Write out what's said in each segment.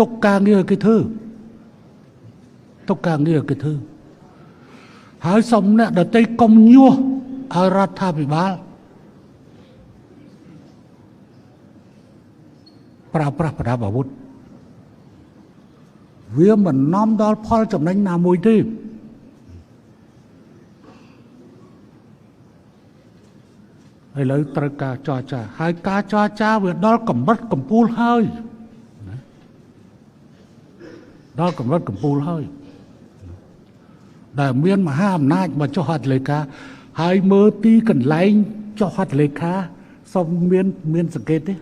tục ca nghĩa cái thư tục ca nghĩa cái thư hãy xong nè đợt tây công nhua ở ra tha bị bá pra bảo vút vì mình nom đó phơi trong đánh nào mùi đi hay lấy trời ca cho cha hai ca cho cha việc đó cầm bắt cầm pul hơi đó cầm bắt cầm pul hơi đại miên mà ham nai mà cho hạt lấy ca hai mơ ti cần lấy cho hạt lấy ca xong miên sự kết đấy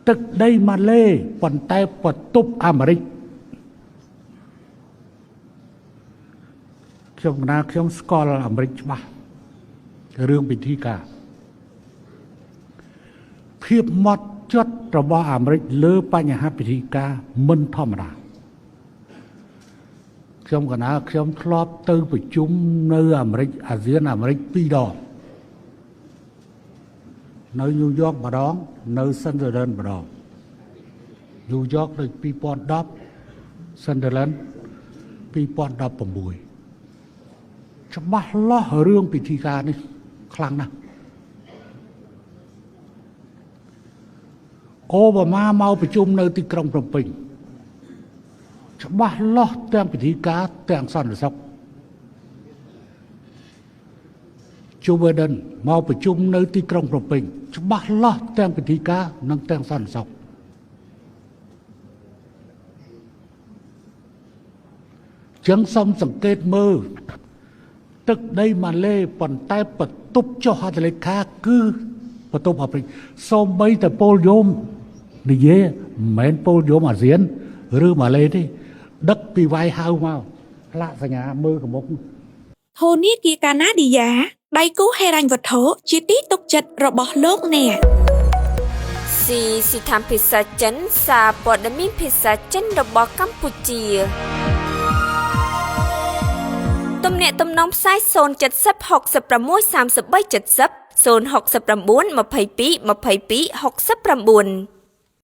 tức đây mà lê phần tay vật túp Americ trong na trong scholar Americ ba rương bị thi cảភាព ម៉ត់ចត់ របស់ អាមេរិក លើ បញ្ហា ពិធីការ មិន ធម្មតា ខ្ញុំ កណា ខ្ញុំ ធ្លាប់ ទៅ ប្រជុំ នៅ អាមេរិក អាស៊ាន អាមេរិក 2 ដង នៅ ញូវយ៉ក ម្ដង នៅ Sunderland ម្ដង ញូវយ៉ក ដូច 2010 Sunderland 2016 ច្បាស់លាស់ រឿង ពិធីការ នេះ ខ្លាំង ណាស់ អូបាម៉ាមកប្រជុំនៅទីក្រុងភ្នំពេញច្បាស់លាស់ទាំងពិធីការទាំងសន្តិសុខជូប៊ីដិនមកប្រជុំនៅទីក្រុងភ្នំពេញច្បាស់លាស់ទាំងពិធីការនិងទាំងសន្តិសុខចឹងសូមសង្កេតមើលទឹកដីម៉ាឡេប៉ុន្តែបន្ទប់ចុះហត្ថលេខាគឺបន្ទប់អាហ្វ្រិកសូម្បីតែពលយមនិយាយមិនមែនពលយមអាស៊ានឬម៉ាឡេទេដឹកពីវាយហៅមកផ្លាកសញ្ញាមើលកមុខធនាគារកាណាឌីយ៉ាដៃគូហិរញ្ញវត្ថុជាទីទុកចិត្តរបស់លោកអ្នកស៊ីthamភាសាចិនសារព័ត៌មានភាសាចិនរបស់កម្ពុជាទំនាក់ទំនងផ្សាយ070 66 33 70 069 22 22 69